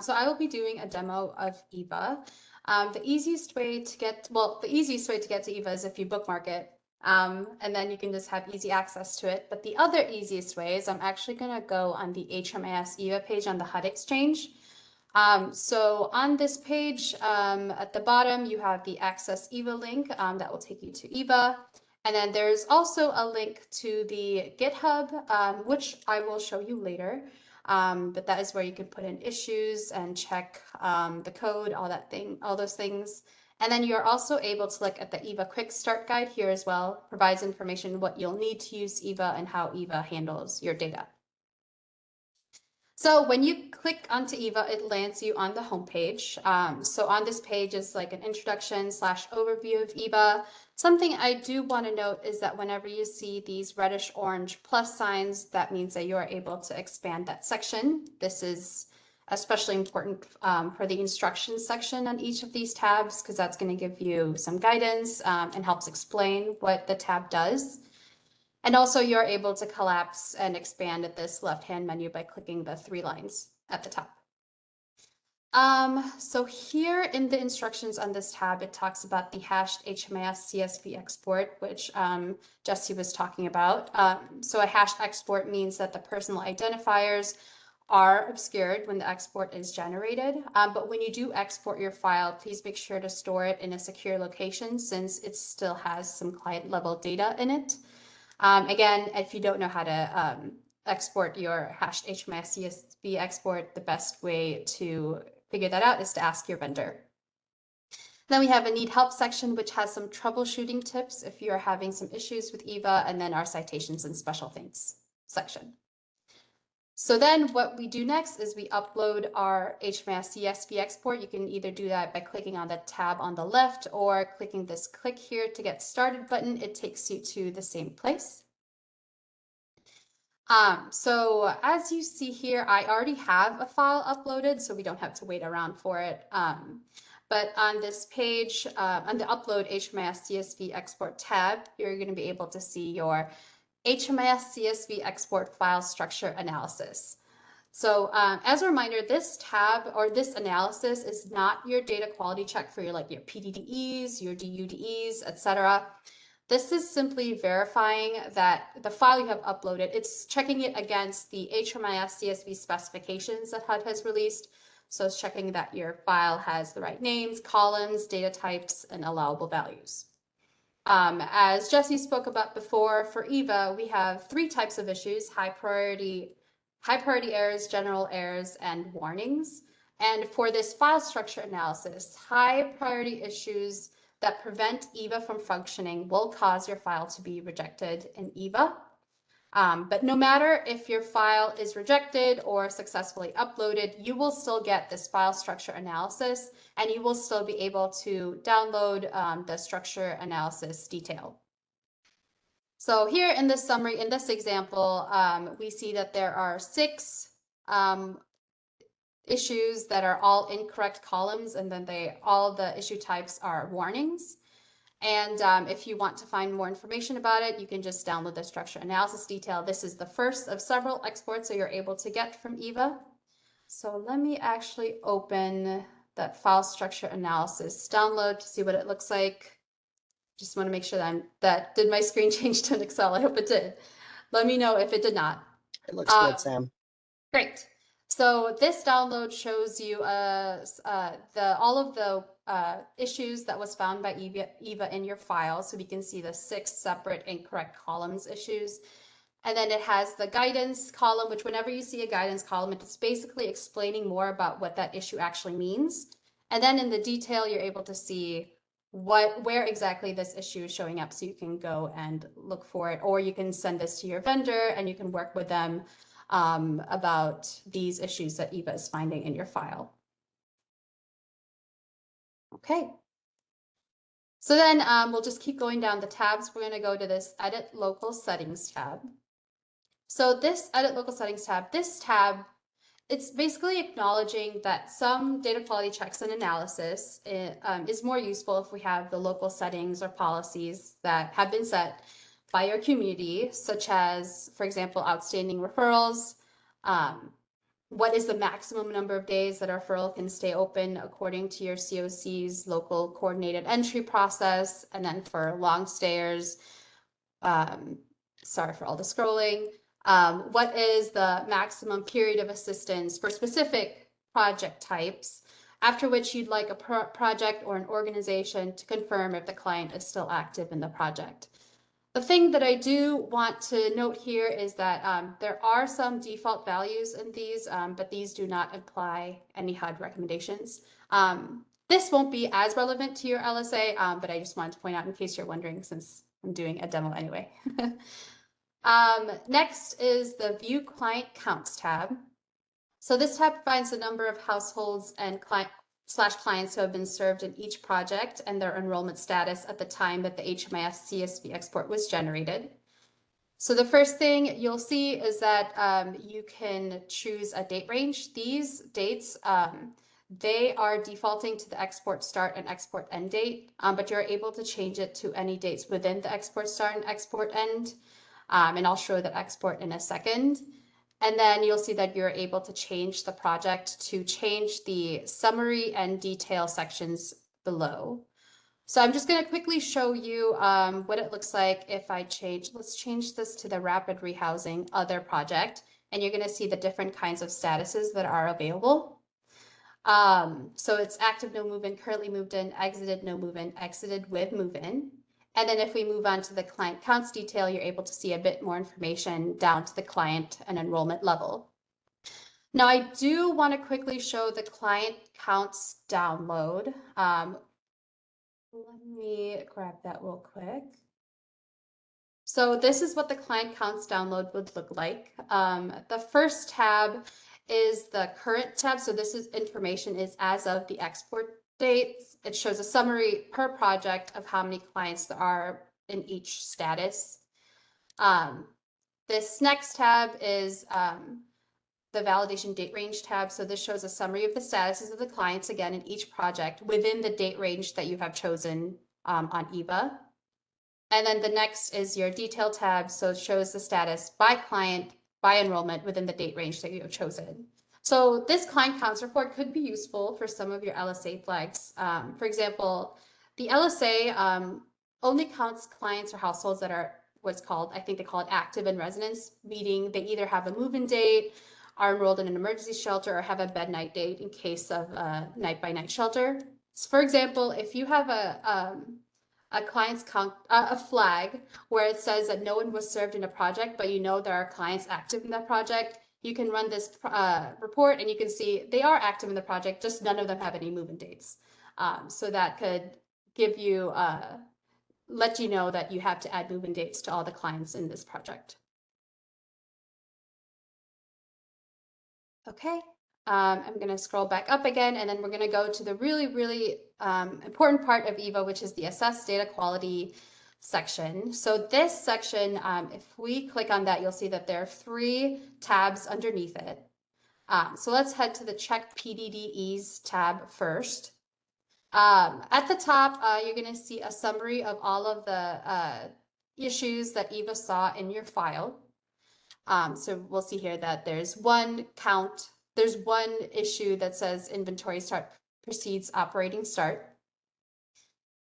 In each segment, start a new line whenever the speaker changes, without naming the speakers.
So I will be doing a demo of Eva. The easiest way to get to Eva is if you bookmark it, and then you can just have easy access to it. But the other easiest way is I'm actually going to go on the HMIS Eva page on the HUD Exchange. So on this page, at the bottom, you have the Access Eva link that will take you to Eva. And then there's also a link to the GitHub, which I will show you later. But that is where you can put in issues and check the code, all those things. And then you're also able to look at the Eva Quick Start Guide here as well. Provides information what you'll need to use Eva and how Eva handles your data. So when you click onto Eva, it lands you on the homepage. So on this page is like an introduction / overview of Eva. Something I do want to note is that whenever you see these reddish orange plus signs, that means that you are able to expand that section. This is especially important for the instructions section on each of these tabs, because that's going to give you some guidance and helps explain what the tab does. And also you're able to collapse and expand at this left-hand menu by clicking the 3 lines at the top. So here in the instructions on this tab, it talks about the hashed HMIS CSV export, which Jesse was talking about. So a hashed export means that the personal identifiers are obscured when the export is generated. But when you do export your file, please make sure to store it in a secure location since it still has some client level data in it. Again, if you don't know how to export your hashed HMIS CSV export, the best way to figure that out is to ask your vendor. Then we have a need help section, which has some troubleshooting tips if you're having some issues with Eva, and then our citations and special things section. So then what we do next is we upload our HMIS CSV export. You can either do that by clicking on the tab on the left or clicking this click here to get started button. It takes you to the same place. So as you see here, I already have a file uploaded, so we don't have to wait around for it. But on this page, on the Upload HMIS CSV Export tab, you're going to be able to see your HMIS CSV Export File Structure Analysis. So as a reminder, this tab or this analysis is not your data quality check for your PDDEs, your DUDEs, etc. This is simply verifying that the file you have uploaded, it's checking it against the HMIS CSV specifications that HUD has released. So it's checking that your file has the right names, columns, data types, and allowable values. As Jesse spoke about before, for Eva, we have 3 types of issues: high priority errors, general errors, and warnings. And for this file structure analysis, high priority issues that prevent Eva from functioning will cause your file to be rejected in Eva. But no matter if your file is rejected or successfully uploaded, you will still get this file structure analysis, and you will still be able to download the structure analysis detail. So here in this summary, in this example, we see that there are 6 issues that are all incorrect columns, and then all the issue types are warnings. And if you want to find more information about it, you can just download the structure analysis detail. This is the first of several exports that you're able to get from Eva. So let me actually open that file structure analysis download to see what it looks like. Just want to make sure that did my screen change to an Excel? I hope it did. Let me know if it did not.
It looks good, Sam.
Great. So this download shows you all of the issues that was found by Eva in your file. So we can see the 6 separate incorrect columns issues. And then it has the guidance column, which whenever you see a guidance column, it's basically explaining more about what that issue actually means. And then in the detail, you're able to see where exactly this issue is showing up, so you can go and look for it, or you can send this to your vendor and you can work with them about these issues that Eva is finding in your file. Okay. So then we'll just keep going down the tabs. We're going to go to this Edit Local Settings tab. So this Edit Local Settings tab, it's basically acknowledging that some data quality checks and analysis is more useful if we have the local settings or policies that have been set by your community, such as, for example, outstanding referrals, what is the maximum number of days that our referral can stay open according to your COC's local coordinated entry process. And then for long stayers, sorry for all the scrolling, what is the maximum period of assistance for specific project types, after which you'd like a project or an organization to confirm if the client is still active in the project. The thing that I do want to note here is that there are some default values in these, but these do not imply any HUD recommendations. This won't be as relevant to your LSA, but I just wanted to point out in case you're wondering, since I'm doing a demo anyway. Next is the View Client Counts tab. So this tab provides the number of households and clients who have been served in each project and their enrollment status at the time that the HMIS CSV export was generated. So the first thing you'll see is that you can choose a date range. These dates, they are defaulting to the export start and export end date, but you're able to change it to any dates within the export start and export end. And I'll show the export in a second. And then you'll see that you're able to change the project to change the summary and detail sections below. So I'm just going to quickly show you what it looks like if I change, let's change this to the rapid rehousing other project, and you're going to see the different kinds of statuses that are available. So it's active, no move in, currently moved in, exited, no move in, exited with move in. And then if we move on to the client counts detail, you're able to see a bit more information down to the client and enrollment level. Now, I do want to quickly show the client counts download. Let me grab that real quick. So this is what the client counts download would look like. The first tab is the current tab. So this is information is as of the export date. It shows a summary per project of how many clients there are in each status. This next tab is the validation date range tab. So this shows a summary of the statuses of the clients, again, in each project within the date range that you have chosen on Eva. And then the next is your detail tab. So it shows the status by client, by enrollment within the date range that you have chosen. So this client counts report could be useful for some of your LSA flags. For example, the LSA only counts clients or households that are what's called, I think they call it active in residence, meaning they either have a move-in date, are enrolled in an emergency shelter, or have a bed night date in case of a night-by-night shelter. So for example, if you have a client's count, a flag where it says that no one was served in a project, but you know there are clients active in that project, you can run this report and you can see they are active in the project, just none of them have any move-in dates. So that could give you, let you know that you have to add move-in dates to all the clients in this project. Okay, I'm going to scroll back up again, and then we're going to go to the really important part of Eva, which is the assess data quality section. So this section, if we click on that, you'll see that there are 3 tabs underneath it. So let's head to the check PDDEs tab first. At the top, you're going to see a summary of all of the issues that Eva saw in your file. So we'll see here that there's one issue that says inventory start precedes operating start.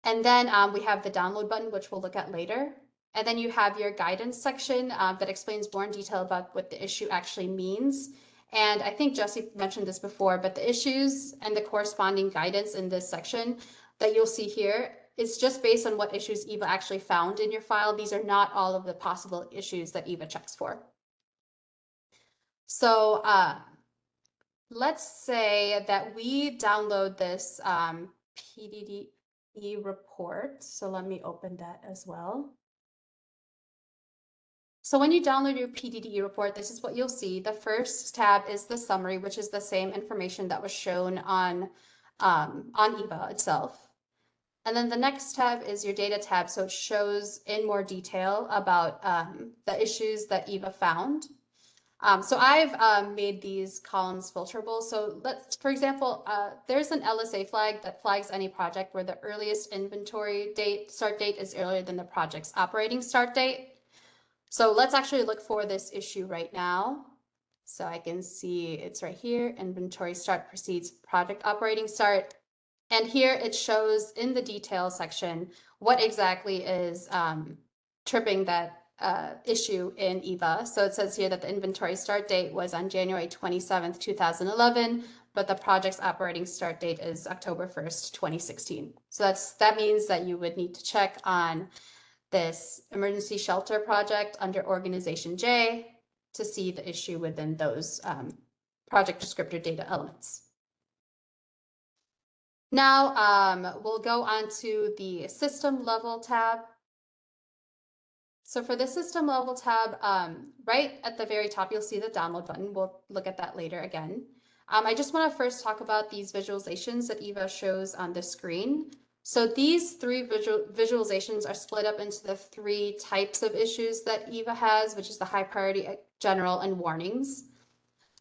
And then we have the download button, which we'll look at later. And then you have your guidance section that explains more in detail about what the issue actually means. And I think Jesse mentioned this before, but the issues and the corresponding guidance in this section that you'll see here is just based on what issues Eva actually found in your file. These are not all of the possible issues that Eva checks for. So let's say that we download this PDDE report. So let me open that as well. So when you download your PDDE report, this is what you'll see. The first tab is the summary, which is the same information that was shown on Eva itself. And then the next tab is your data tab. So it shows in more detail about the issues that Eva found. So I've made these columns filterable. So let's, for example, there's an LSA flag that flags any project where the earliest inventory start date is earlier than the project's operating start date. So let's actually look for this issue right now. So I can see it's right here, inventory start precedes project operating start. And here it shows in the details section what exactly is tripping that issue in Eva. So it says here that the inventory start date was on January 27th, 2011, but the project's operating start date is October 1st, 2016. So that means that you would need to check on this emergency shelter project under organization J to see the issue within those project descriptor data elements. Now we'll go on to the system level tab. So for the system level tab, right at the very top, you'll see the download button. We'll look at that later again. I just want to first talk about these visualizations that Eva shows on the screen. So these three visualizations are split up into the three types of issues that Eva has, which is the high priority, general, and warnings.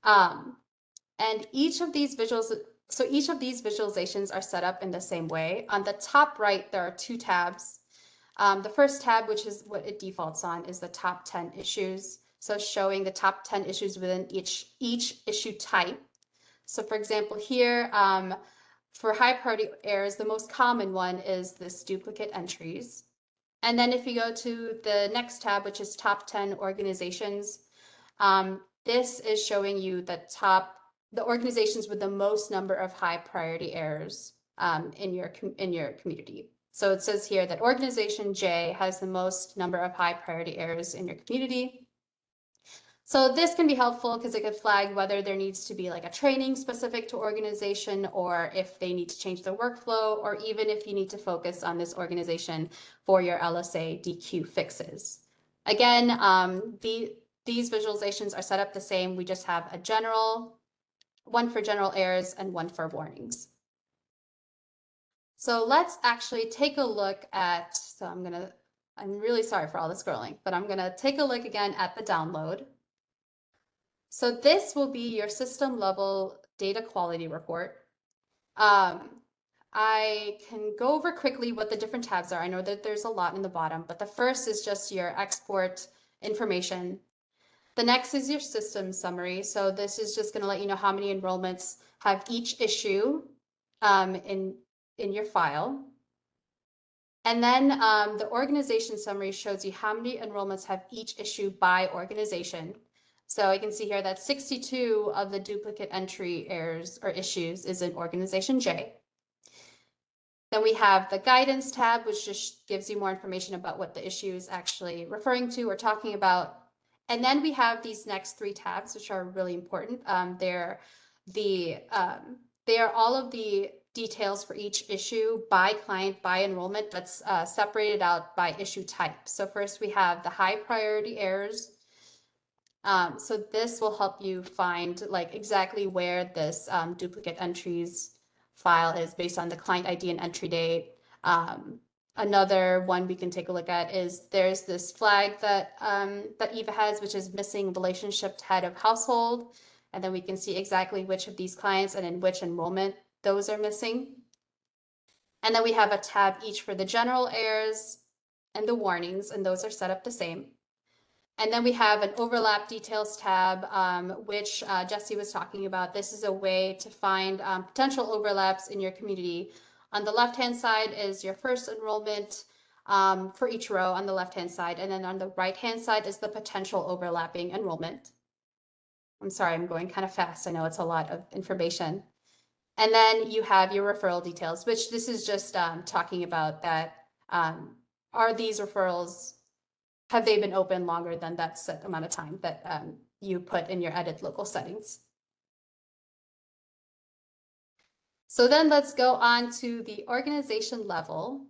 And each of these visualizations are set up in the same way. On the top right, there are two tabs. The first tab, which is what it defaults on, is the top 10 issues. So showing the top 10 issues within each issue type. So for example, here, for high priority errors, the most common one is this duplicate entries. And then if you go to the next tab, which is top 10 organizations, this is showing you the organizations with the most number of high priority errors in your community. So it says here that organization J has the most number of high priority errors in your community. So this can be helpful because it could flag whether there needs to be like a training specific to organization, or if they need to change the workflow, or even if you need to focus on this organization for your LSA DQ fixes. Again, these visualizations are set up the same. We just have one for general errors and one for warnings. So let's actually take a look at, I'm really sorry for all the scrolling, but I'm gonna take a look again at the download. So this will be your system level data quality report. I can go over quickly what the different tabs are. I know that there's a lot in the bottom, but the first is just your export information. The next is your system summary. So this is just going to let you know how many enrollments have each issue in your file. And then the organization summary shows you how many enrollments have each issue by organization. So I can see here that 62 of the duplicate entry errors or issues is in organization J. Then we have the guidance tab, which just gives you more information about what the issue is actually referring to or talking about. And then we have these next three tabs, which are really important. They are all of the details for each issue by client, by enrollment, that's separated out by issue type. So first we have the high priority errors. So this will help you find like exactly where this duplicate entries file is based on the client ID and entry date. Another one we can take a look at is there's this flag that Eva has, which is missing relationship head of household. And then we can see exactly which of these clients and in which enrollment those are missing. And then we have a tab each for the general errors and the warnings, and those are set up the same. And then we have an overlap details tab, which Jesse was talking about. This is a way to find potential overlaps in your community. On the left-hand side is your first enrollment for each row on the left-hand side. And then on the right-hand side is the potential overlapping enrollment. I'm sorry, I'm going kind of fast. I know it's a lot of information. And then you have your referral details, which this is just talking about that. Are these referrals, have they been open longer than that set amount of time that you put in your edit local settings? So then let's go on to the organization level.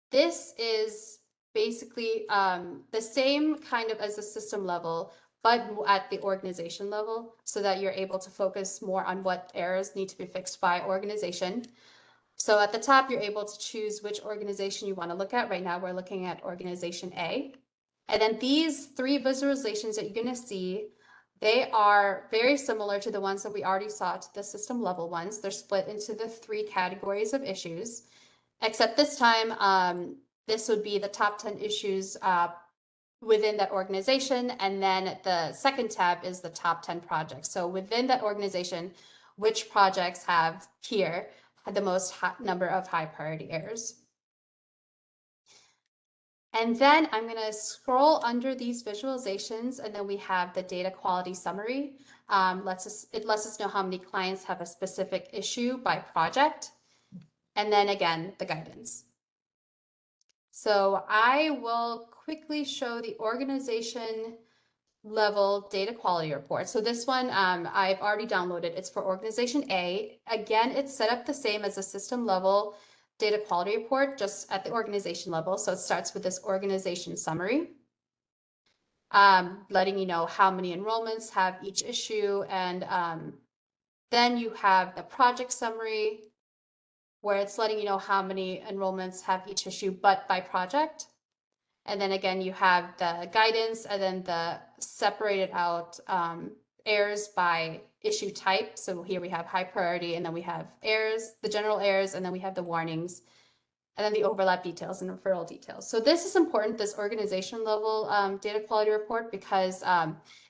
This is basically the same kind of as the system level, but at the organization level, so that you're able to focus more on what errors need to be fixed by organization. So at the top, you're able to choose which organization you want to look at. Right now, we're looking at organization A. And then these three visualizations that you're going to see, they are very similar to the ones that we already saw, to the system level ones. They're split into the three categories of issues, except this time, this would be the top 10 issues within that organization. And then the second tab is the top 10 projects. So within that organization, which projects have here had the most number of high priority errors. And then I'm going to scroll under these visualizations, and then we have the data quality summary. It lets us know how many clients have a specific issue by project. And then again, the guidance. So I will quickly show the organization level data quality report. So this one I've already downloaded. It's for organization A. Again, it's set up the same as a system level data quality report, just at the organization level. So it starts with this organization summary, letting you know how many enrollments have each issue. And then you have the project summary, where it's letting you know how many enrollments have each issue, but by project. And then again, you have the guidance and then the separated out errors by issue type. So here we have high priority, and then we have errors, the general errors, and then we have the warnings, and then the overlap details and referral details. So this is important, this organization level data quality report, because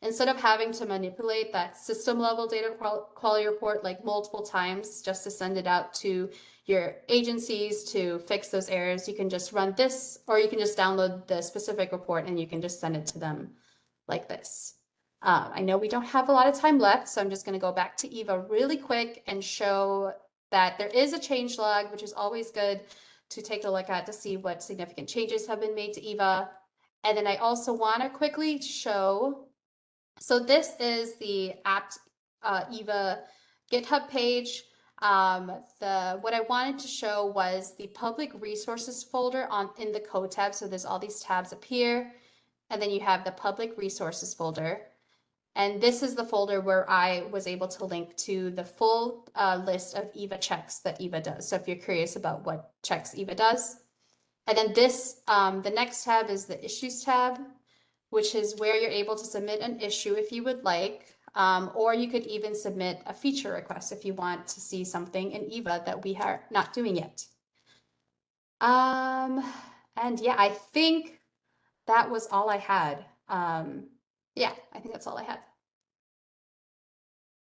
instead of having to manipulate that system level data quality report like multiple times just to send it out to your agencies to fix those errors, you can just run this, or you can just download the specific report and you can just send it to them like this. I know we don't have a lot of time left, so I'm just going to go back to Eva really quick and show that there is a change log, which is always good to take a look at to see what significant changes have been made to Eva. And then I also want to quickly show, so this is the Eva GitHub page. What I wanted to show was the public resources folder in the code tab. So there's all these tabs up here, and then you have the public resources folder. And this is the folder where I was able to link to the full list of Eva checks that Eva does. So if you're curious about what checks Eva does. And then this, the next tab is the issues tab, which is where you're able to submit an issue if you would like, or you could even submit a feature request if you want to see something in Eva that we are not doing yet. And yeah, I think that was all I had. Yeah, I think that's all I had.